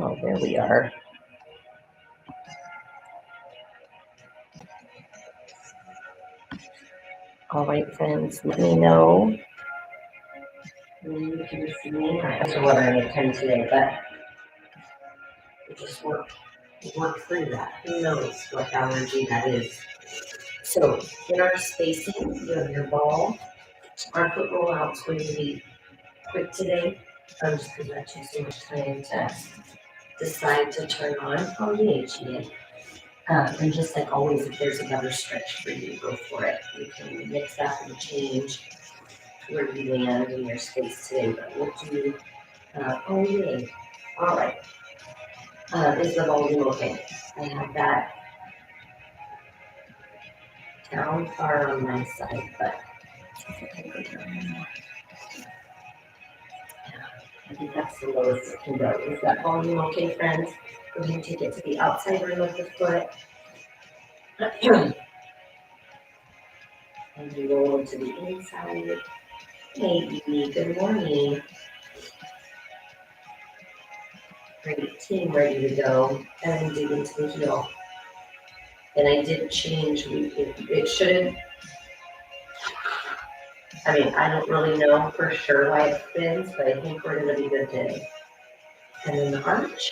Oh, there we are. All right, friends, let me know when you can see me. I also what I attend today, but we just work through that. Who knows what allergy that is? So in our spacing, you have your ball. Our foot rollout is going to be quick today. Just because that takes so much time to decide to turn on HGA. And just like always, if there's another stretch for you, go for it. You can mix up and change where you land in your space today, but we'll do, yay. All right. Is the volume okay? I have that down far on my side, but I think that's the lowest it can go. Is that volume okay, friends? Go ahead and take it to the outside rim of the foot. And you roll to the inside. Hey, Evie, good morning. Great, team ready to go. And dig into the heel. And I did change, it should, I mean, I don't really know for sure why it spins, but I think we're gonna be good today. And then the arch.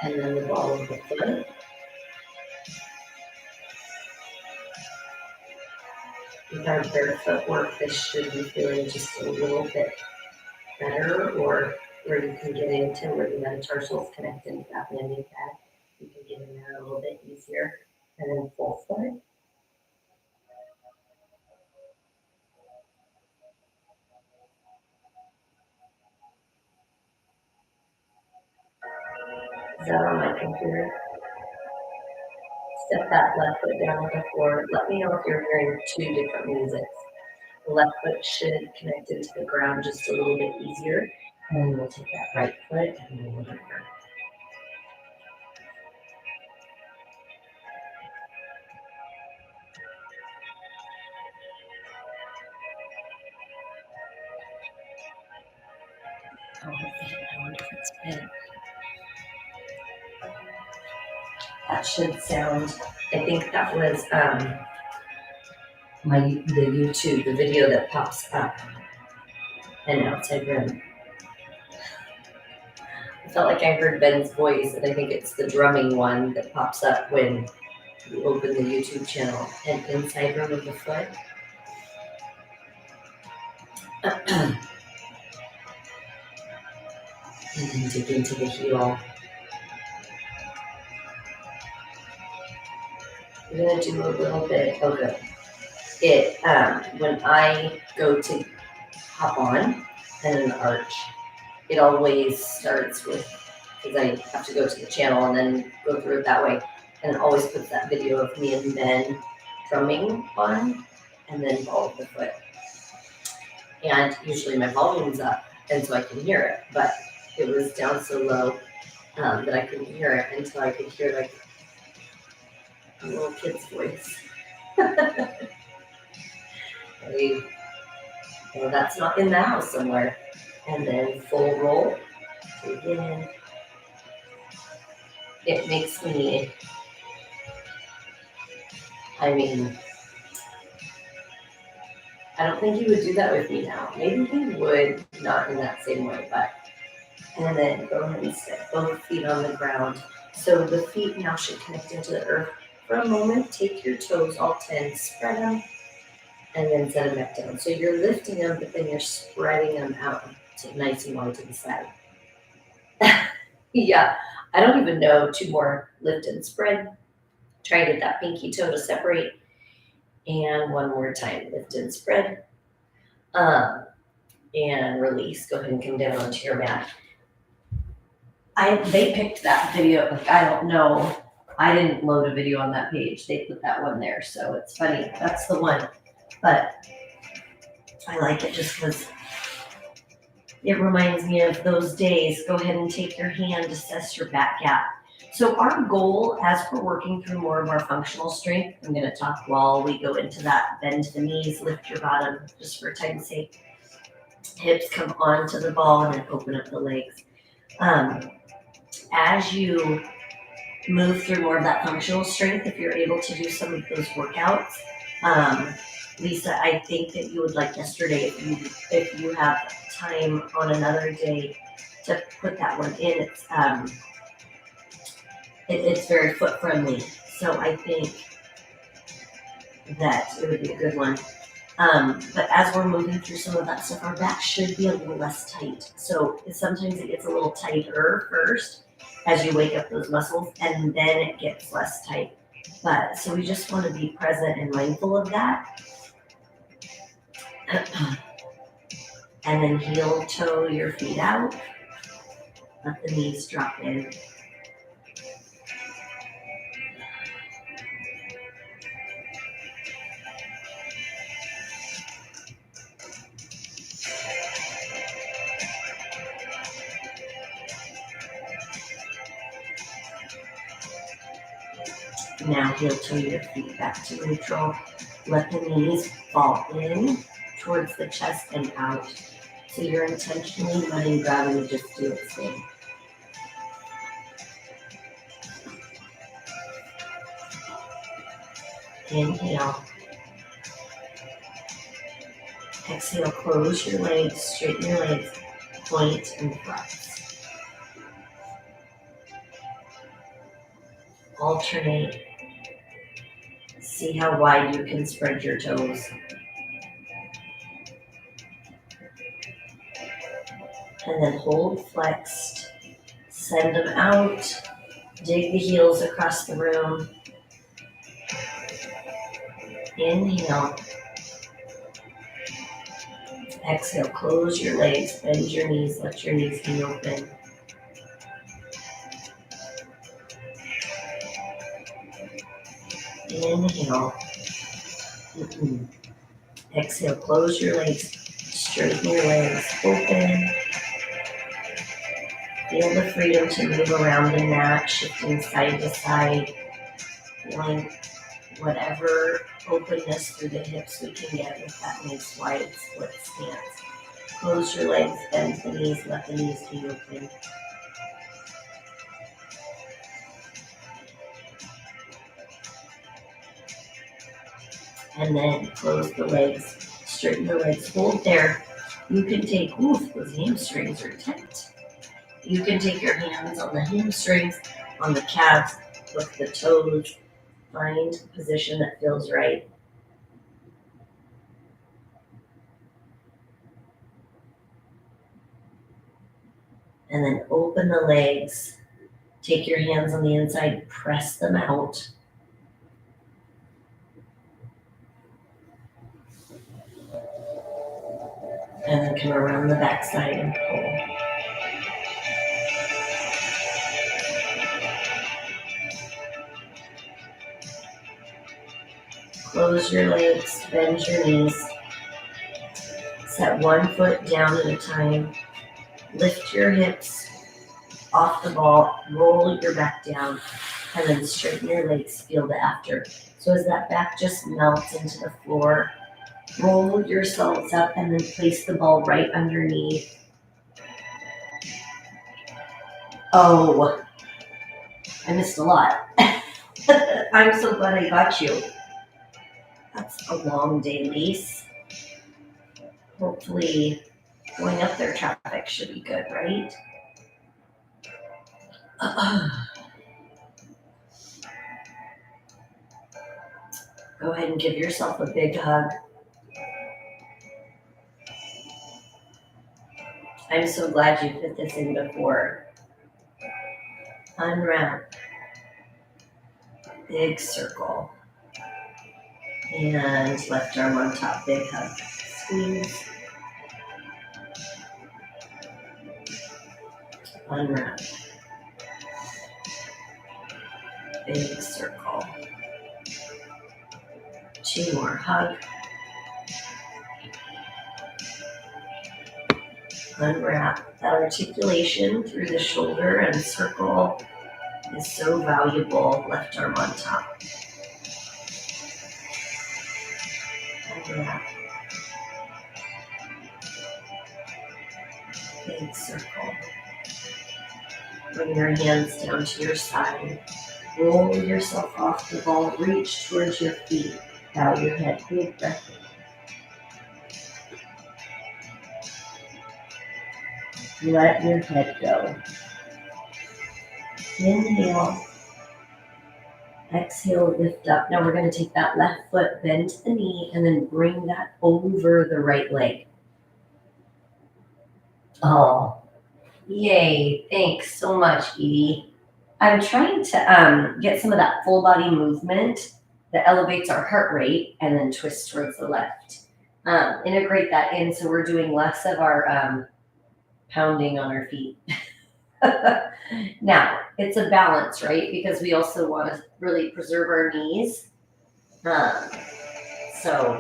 And then the ball of the foot. With our barefoot work, this should be feeling just a little bit better, or where you can get into where the metatarsals connect into that landing pad. You can get in there a little bit easier. And then full foot. Is that on my computer? Step that left foot down on the floor. Let me know if you're hearing two different musics. The left foot should connect into the ground just a little bit easier. And then we'll take that right foot and roll it over. Oh, I wonder if it's bent. That should sound, I think that was the YouTube, the video that pops up, and outside rim. I felt like I heard Ben's voice, and I think it's the drumming one that pops up when you open the YouTube channel. And inside rim of the foot. And then dig into the heel. We're gonna do a little bit, oh good. When I go to hop on and an arch, it always starts with, because I have to go to the channel and then go through it that way, and it always puts that video of me and Ben drumming on, and then ball of the foot. And usually my volume's up, and so I can hear it, but it was down so low that I couldn't hear it until I could hear like a little kid's voice. Well, that's not in the house somewhere. And then full roll. Again. It makes me, I mean, I don't think he would do that with me now. Maybe he would, not in that same way, but. And then go ahead and set both feet on the ground. So the feet now should connect into the earth. For a moment, take your toes, all 10, spread them, and then set them back down. So you're lifting them, but then you're spreading them out to nice and wide to the side. Yeah, I don't even know. 2 more, lift and spread. Try to get that pinky toe to separate. And 1 more time, lift and spread. And release. Go ahead and come down onto your mat. They picked that video. Like, I don't know. I didn't load a video on that page. They put that one there, so it's funny. That's the one. But I like it just because it reminds me of those days. Go ahead and take your hand, assess your back gap. So our goal, as we're working through more of our functional strength, I'm gonna talk while we go into that, bend the knees, lift your bottom, just for time's sake. Hips come onto the ball and then open up the legs. As you move through more of that functional strength, if you're able to do some of those workouts, Lisa, I think that you would like yesterday, if you have time on another day to put that one in. It's very foot friendly, so I think that it would be a good one. But as we're moving through some of that stuff, our back should be a little less tight. So sometimes it gets a little tighter first as you wake up those muscles, and then it gets less tight. But so we just want to be present and mindful of that. And then heel toe your feet out. Let the knees drop in. Now heel toe your feet back to neutral. Let the knees fall in towards the chest and out. So you're intentionally letting gravity just do its thing. Inhale. Exhale, close your legs, straighten your legs, point and flex. Alternate. See how wide you can spread your toes. And then hold flexed. Send them out. Dig the heels across the room. Inhale. Exhale, close your legs, bend your knees, let your knees hang open. Inhale. Exhale, close your legs, straighten your legs, open. Feel the freedom to move around the mat, shifting side to side, feeling whatever openness through the hips we can get with that nice wide split stance. Close your legs, bend the knees, let the knees be open. And then close the legs, straighten the legs, hold there. You can take, those hamstrings are tight. You can take your hands on the hamstrings, on the calves, hook the toes, find a position that feels right. And then open the legs, take your hands on the inside, press them out. And then come around the backside and pull. Close your legs, bend your knees. Set one foot down at a time. Lift your hips off the ball, roll your back down, and then straighten your legs, feel the after. So as that back just melts into the floor, roll yourselves up and then place the ball right underneath. Oh, I missed a lot. I'm so glad I got you. That's a long day, Lise. Hopefully going up there, traffic should be good, right? Go ahead and give yourself a big hug. I'm so glad you fit this in before. Unwrap. Big circle. And left arm on top, big hug. Squeeze. Unwrap. Big circle. 2 more, hug. Unwrap that articulation through the shoulder and circle. is so valuable. Left arm on top. Yeah. Big circle. Bring your hands down to your side. Roll yourself off the ball. Reach towards your feet. Bow your head. Big breath in. Let your head go. Inhale. Exhale, lift up. Now we're going to take that left foot, bend to the knee, and then bring that over the right leg. Oh, yay. Thanks so much, Edie. I'm trying to get some of that full body movement that elevates our heart rate and then twists towards the left. Integrate that in so we're doing less of our pounding on our feet. Now, it's a balance, right? Because we also want to really preserve our knees. So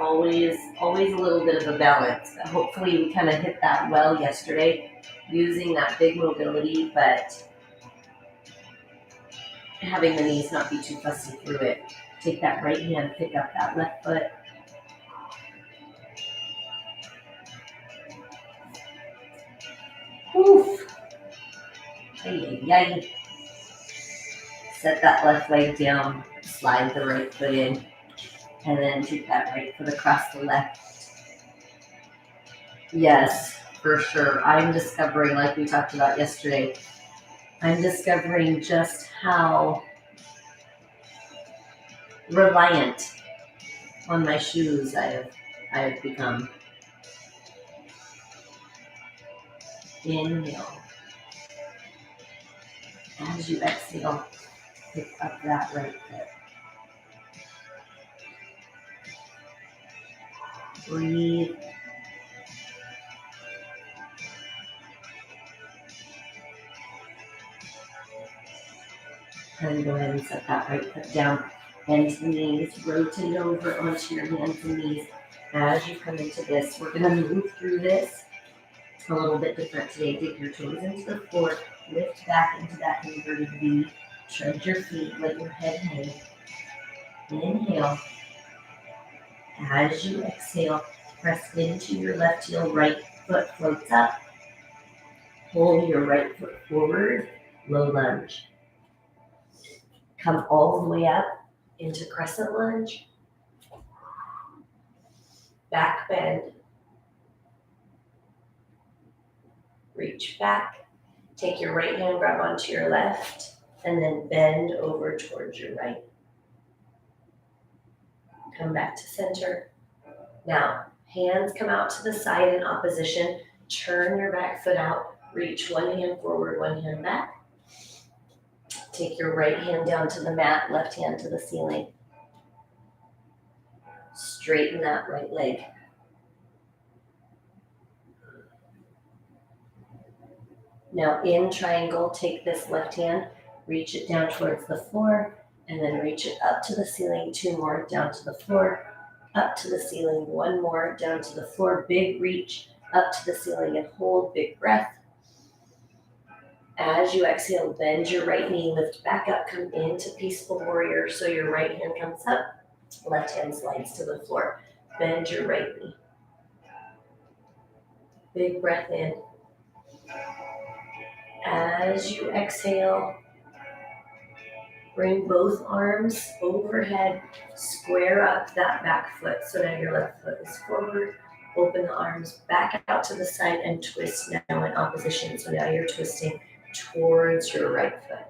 always a little bit of a balance. Hopefully we kind of hit that well yesterday using that big mobility, but having the knees not be too fussy through it. Take that right hand, pick up that left foot. Oof. Yay. Set that left leg down, slide the right foot in, and then take that right foot across the left. Yes, for sure. I'm discovering, like we talked about yesterday, I'm discovering just how reliant on my shoes I have become. Inhale. As you exhale, pick up that right foot. Breathe. And go ahead and set that right foot down. Bend to the knees, rotate over onto your hands and knees. As you come into this, we're going to move through this a little bit different today. Dig your toes into the floor, lift back into that inverted V, tread your feet, let your head hang. Inhale. As you exhale, press into your left heel, right foot floats up. Pull your right foot forward, low lunge. Come all the way up into crescent lunge. Back bend. Reach back. Take your right hand, grab onto your left, and then bend over towards your right. Come back to center. Now, hands come out to the side in opposition. Turn your back foot out. Reach one hand forward, one hand back. Take your right hand down to the mat, left hand to the ceiling. Straighten that right leg. Now in triangle, take this left hand, reach it down towards the floor, and then reach it up to the ceiling. Two more, down to the floor, up to the ceiling. One more, down to the floor. Big reach, up to the ceiling and hold. Big breath. As you exhale, bend your right knee, lift back up, come into peaceful warrior. So your right hand comes up, left hand slides to the floor. Bend your right knee. Big breath in. As you exhale, bring both arms overhead, square up that back foot. So now your left foot is forward. Open the arms back out to the side and twist now in opposition. So now you're twisting towards your right foot.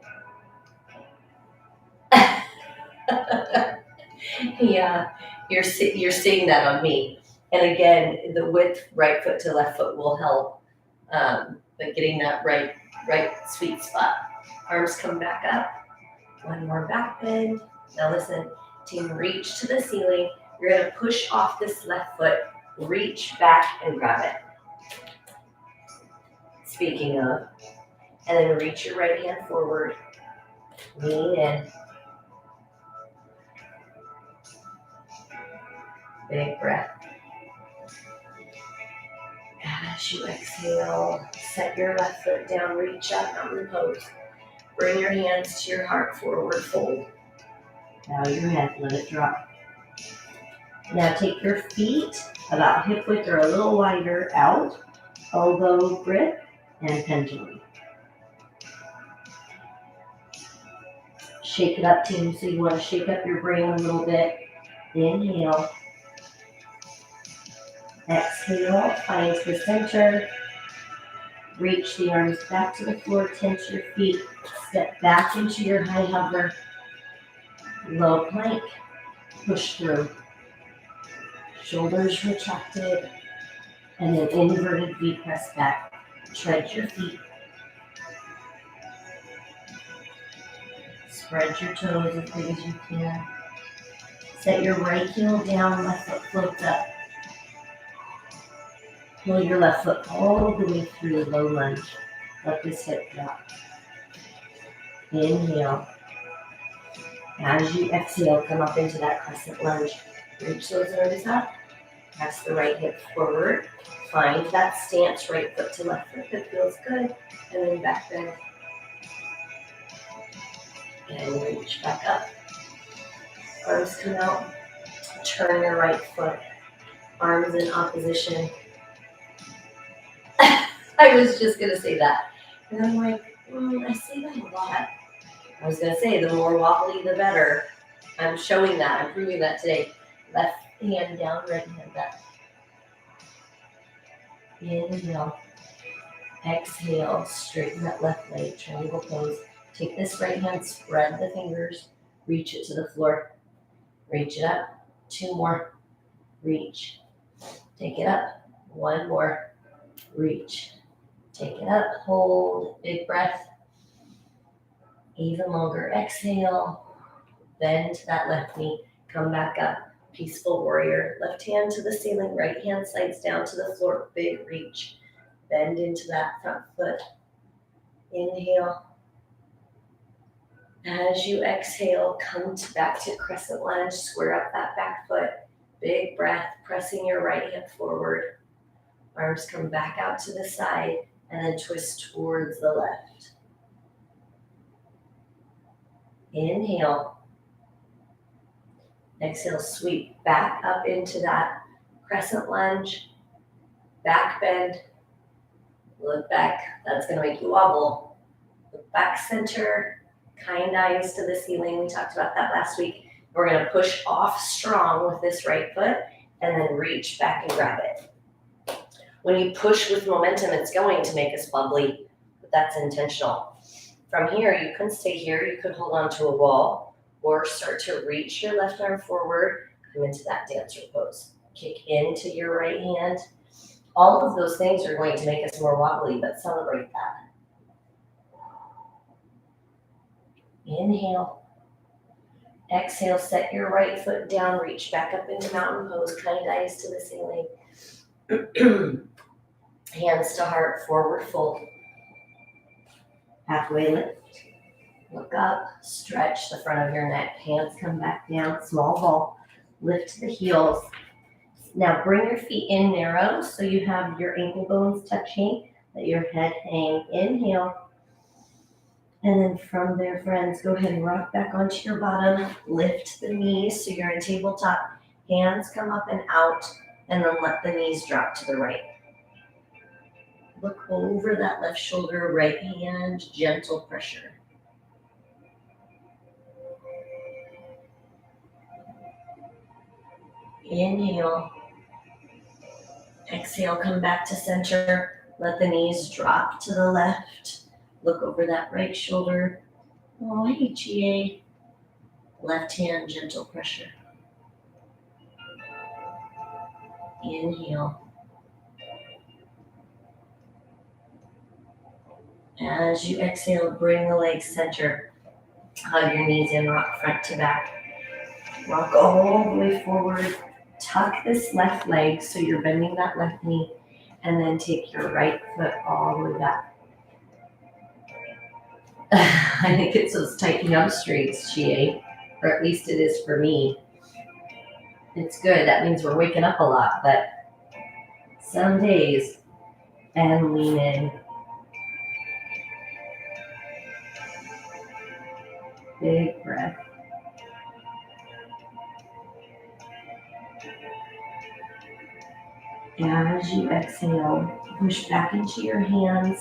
Yeah, you're seeing that on me. And again, the width right foot to left foot will help, but getting that right sweet spot. Arms come back up. One more back bend. Now listen, team, reach to the ceiling. You're going to push off this left foot, reach back and grab it. Speaking of, and then reach your right hand forward, lean in. Big breath. As you exhale, set your left foot down, reach up, mountain pose. Bring your hands to your heart, forward fold. Bow your head, let it drop. Now take your feet about hip width or a little wider out, elbow grip, and pendulum. Shake it up, team. So you want to shake up your brain a little bit. Inhale. Exhale, find the center. Reach the arms back to the floor, tense your feet. Step back into your high hover. Low plank. Push through. Shoulders retracted. And then inverted V press back. Tread your feet. Spread your toes as big as you can. Set your right heel down, left foot floats up. Pull your left foot all the way through, low lunge. Let this hip drop. Inhale. As you exhale, come up into that crescent lunge. Reach those arms up. Press the right hip forward. Find that stance, right foot to left foot that feels good. And then back bend. And reach back up. Arms come out. Turn your right foot. Arms in opposition. I was just going to say that. And I'm like, I say that a lot. I was going to say the more wobbly, the better. I'm showing that. I'm proving that today. Left hand down, right hand up. Inhale. Exhale. Straighten that left leg. Triangle pose. Take this right hand, spread the fingers, reach it to the floor. Reach it up. 2 more. Reach. Take it up. 1 more. Reach. Take it up. Hold. Big breath. Even longer. Exhale. Bend to that left knee. Come back up. Peaceful warrior. Left hand to the ceiling. Right hand slides down to the floor. Big reach. Bend into that front foot. Inhale. As you exhale, come back to crescent lunge. Square up that back foot. Big breath. Pressing your right hand forward. Arms come back out to the side. And then twist towards the left. Inhale. Exhale, sweep back up into that crescent lunge. Back bend. Look back. That's going to make you wobble. Look back center. Kind eyes to the ceiling. We talked about that last week. We're going to push off strong with this right foot and then reach back and grab it. When you push with momentum, it's going to make us wobbly, but that's intentional. From here, you can stay here. You could hold on to a wall or start to reach your left arm forward, come into that dancer pose. Kick into your right hand. All of those things are going to make us more wobbly, but celebrate that. Inhale. Exhale, set your right foot down, reach back up into mountain pose, kind eyes to the ceiling. Hands to heart, forward fold. Halfway lift. Look up, stretch the front of your neck. Hands come back down, small ball. Lift the heels. Now bring your feet in narrow so you have your ankle bones touching. Let your head hang. Inhale. And then from there, friends, go ahead and rock back onto your bottom. Lift the knees so you're in tabletop. Hands come up and out, and then let the knees drop to the right. Look over that left shoulder, right hand, gentle pressure. Inhale. Exhale, come back to center. Let the knees drop to the left. Look over that right shoulder. Oh, hey, GA. Left hand, gentle pressure. Inhale. As you exhale, bring the legs center. Hug your knees in, rock front to back. Rock all the way forward. Tuck this left leg so you're bending that left knee. And then take your right foot all the way back. I think it's those tight hamstrings, GA, or at least it is for me. It's good. That means we're waking up a lot, but some days and lean in. Big breath. As you exhale, push back into your hands.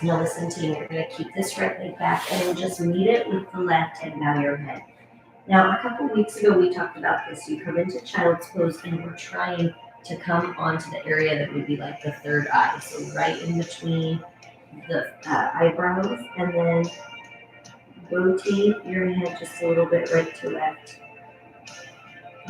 Now listen to me, you're going to keep this right leg back and then just meet it with the left and bow your head. Now, a couple weeks ago, we talked about this. You come into child's pose and we're trying to come onto the area that would be like the third eye. So right in between the eyebrows, and then rotate your head just a little bit right to left.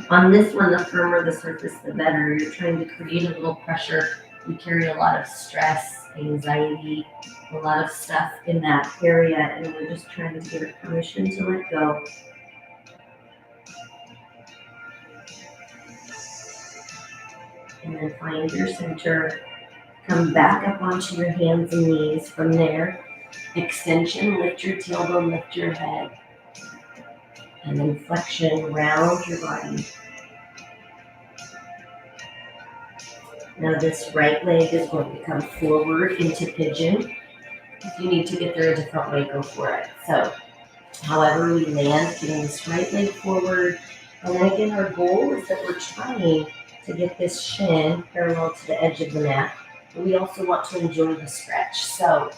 On this one, the firmer the surface, the better. You're trying to create a little pressure. We carry a lot of stress, anxiety, a lot of stuff in that area, and we're just trying to give it permission to let go. And then find your center. Come back up onto your hands and knees. From there, extension, lift your tailbone, lift your head. And then flexion, round your body. Now this right leg is going to come forward into pigeon. If you need to get there a different way, go for it. So, however we land, getting this right leg forward. And then again, our goal is that we're trying to get this shin parallel to the edge of the mat. But we also want to enjoy the stretch. So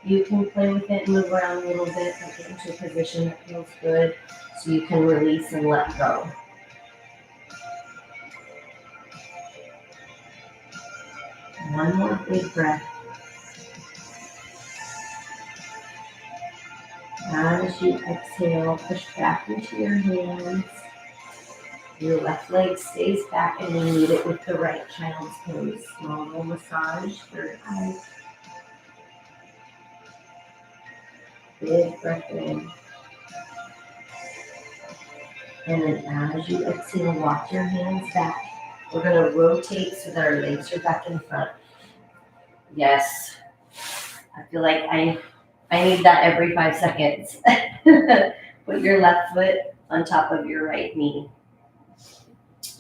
you can play with it and move around a little bit and get into a position that feels good so you can release and let go. One more big breath. As you exhale, push back into your hands. Your left leg stays back and then meet it with the right, child's pose. Small little massage, third eye. Big breath in. And then as you exhale, walk your hands back. We're going to rotate so that our legs are back in front. Yes. I feel like I need that every 5 seconds. Put your left foot on top of your right knee.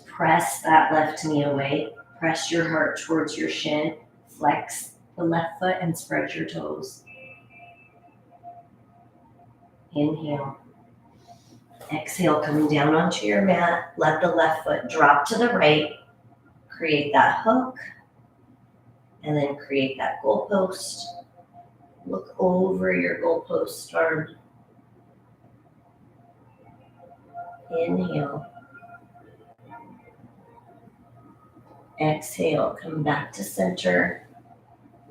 Press that left knee away. Press your heart towards your shin. Flex the left foot and spread your toes. Inhale. Exhale, coming down onto your mat. Let the left foot drop to the right. Create that hook. And then create that goalpost. Look over your goalpost arm. Inhale. Exhale, come back to center.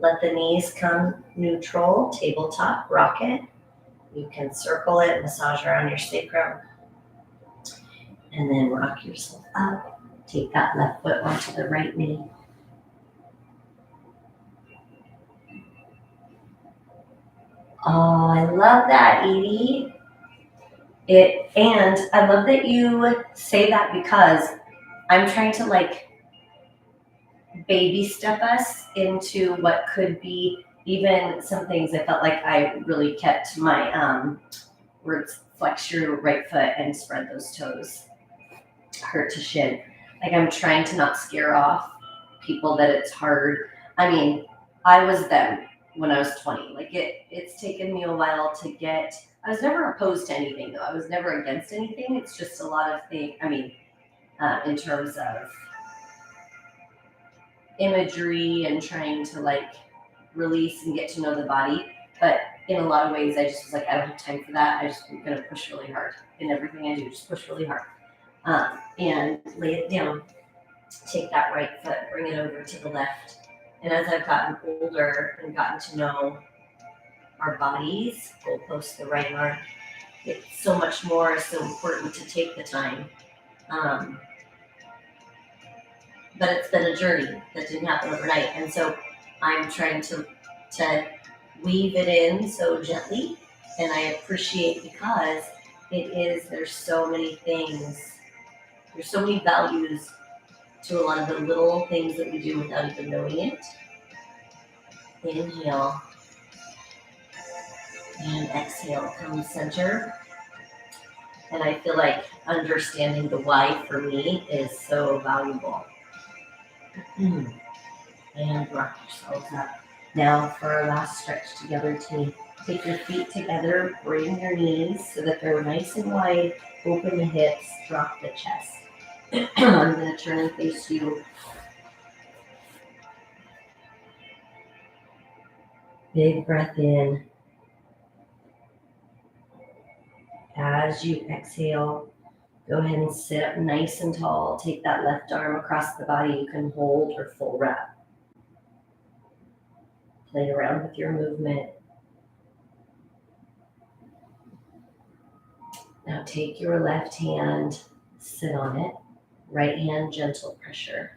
Let the knees come neutral, tabletop, rocket. You can circle it, massage around your sacrum. And then rock yourself up. Take that left foot onto the right knee. Oh, I love that, Edie. And I love that you say that because I'm trying to baby step us into what could be even some things I felt like I really kept my words, flex your right foot and spread those toes, hurt to shin. Like I'm trying to not scare off people that it's hard. I mean, I was them when I was 20. It's taken me a while to get, I was never opposed to anything though. I was never against anything. It's just a lot of things, in terms of imagery and trying to release and get to know the body. But in a lot of ways, I just was like, I don't have time for that. I'm going to push really hard in everything I do, just push really hard. And lay it down. Take that right foot, bring it over to the left. And as I've gotten older and gotten to know our bodies, goalpost the right arm, it's so much more so important to take the time. But it's been a journey that didn't happen overnight. And so I'm trying to weave it in so gently. And I appreciate because there's so many things, there's so many values to a lot of the little things that we do without even knowing it. Inhale. And exhale, come center. And I feel like understanding the why for me is so valuable. and rock yourselves up. Now for our last stretch together, team. Take your feet together, bring your knees so that they're nice and wide, open the hips, drop the chest. I'm going to turn and face you. Big breath in. As you exhale, go ahead and sit up nice and tall. Take that left arm across the body. You can hold or full wrap. Play around with your movement. Now take your left hand, sit on it. Right hand, gentle pressure.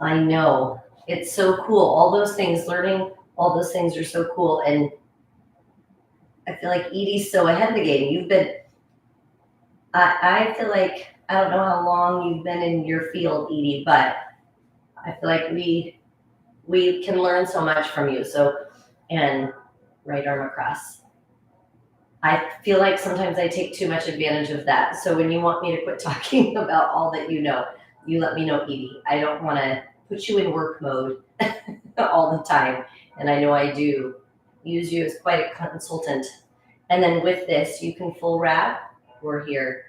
I know. It's so cool. All those things, learning all those things are so cool. And I feel like Edie's so ahead of the game. I feel like, I don't know how long you've been in your field, Edie, but I feel like we can learn so much from you. So, and right arm across. I feel like sometimes I take too much advantage of that. So when you want me to quit talking about all that you know, you let me know, Edie. I don't want to put you in work mode all the time. And I know I do use you as quite a consultant. And then with this, you can full wrap. We're here.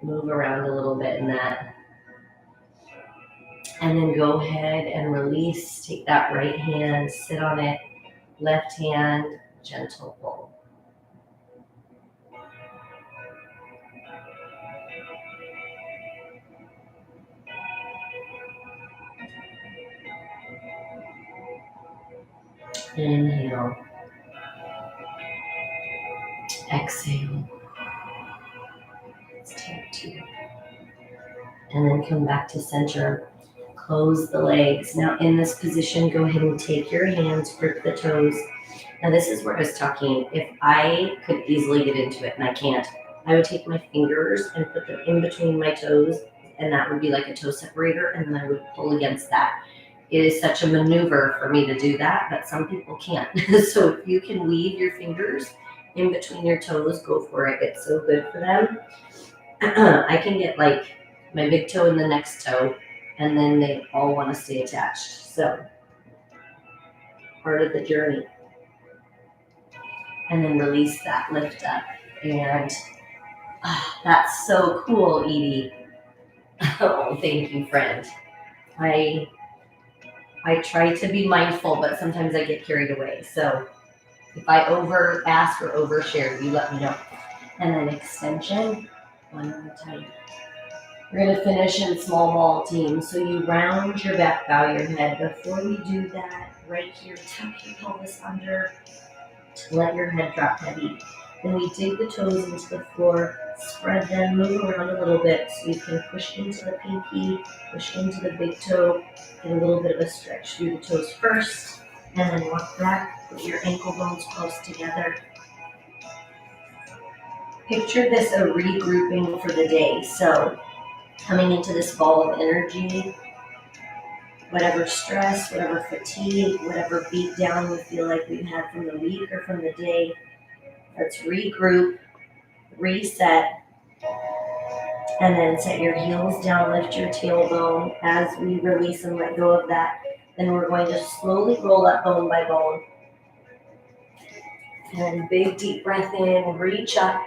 Move around a little bit in that. And then go ahead and release. Take that right hand, sit on it. Left hand, gentle pull. Inhale. Exhale. Let's take 2. And then come back to center. Close the legs. Now in this position, go ahead and take your hands, grip the toes. Now this is where I was talking. If I could easily get into it, and I can't, I would take my fingers and put them in between my toes, and that would be like a toe separator, and then I would pull against that. It is such a maneuver for me to do that, but some people can't. So if you can weave your fingers in between your toes, go for it. It's so good for them. I can get like my big toe and the next toe, and then they all want to stay attached. So part of the journey. And then release that, lift up. And that's so cool, Edie. Oh, thank you, friend. I try to be mindful, but sometimes I get carried away. So if I over ask or overshare, you let me know. And then extension, one more time. We're going to finish in small ball team. So you round your back, bow your head. Before we do that, right here, tuck your pelvis under. Let your head drop heavy. Then we dig the toes into the floor, spread them, move around a little bit so you can push into the pinky, push into the big toe, get a little bit of a stretch through the toes first, and then walk back, put your ankle bones close together. Picture this a regrouping for the day. So coming into this ball of energy, whatever stress, whatever fatigue, whatever beat down we feel like we've had from the week or from the day, let's regroup, reset, and then set your heels down, lift your tailbone. As we release and let go of that, then we're going to slowly roll up bone by bone. And big deep breath in, reach up.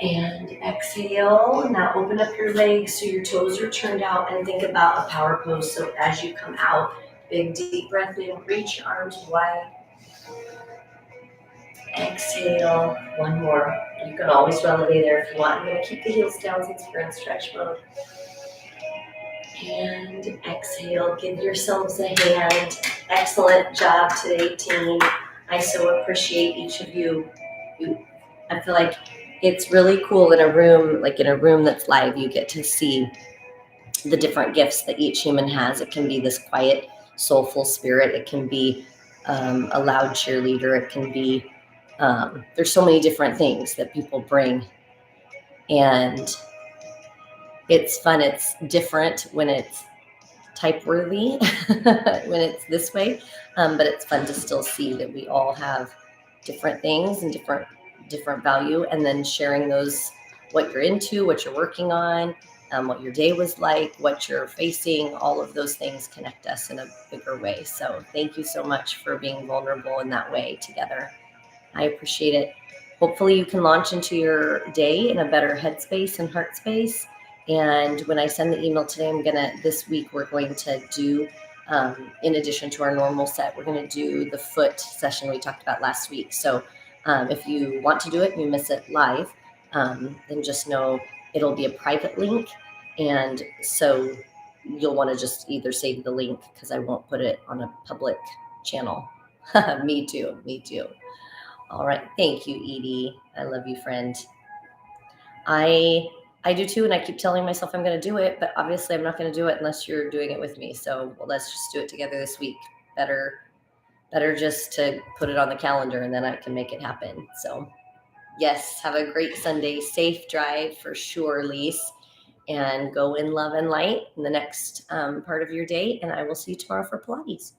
And exhale. Now open up your legs so your toes are turned out, and think about a power pose. So as you come out, big deep breath in, reach your arms wide. Exhale, one more. You can always releve there if you want. I'm going to keep the heels down since you're in stretch mode. And exhale, give yourselves a hand. Excellent job today, team. I so appreciate each of you. I feel like it's really cool in a room, like in a room that's live, you get to see the different gifts that each human has. It can be this quiet, soulful spirit. It can be a loud cheerleader. It can be, there's so many different things that people bring. And it's fun. It's different when it's type worthy when it's this way. But it's fun to still see that we all have different things and different value, and then sharing those, what you're into, what you're working on, what your day was like, what you're facing, all of those things connect us in a bigger way. So thank you so much for being vulnerable in that way together. I appreciate it. Hopefully you can launch into your day in a better headspace and heart space. And when I send the email today, this week, we're going to do, in addition to our normal set, we're going to do the foot session we talked about last week. So if you want to do it and you miss it live, then just know it'll be a private link. And so you'll want to just either save the link, because I won't put it on a public channel. Me too. All right. Thank you, Edie. I love you, friend. I do too, and I keep telling myself I'm going to do it, but obviously I'm not going to do it unless you're doing it with me. So let's just do it together this week. Better just to put it on the calendar, and then I can make it happen. So yes, have a great Sunday. Safe drive for sure, Lise, and go in love and light in the next part of your day. And I will see you tomorrow for Pilates.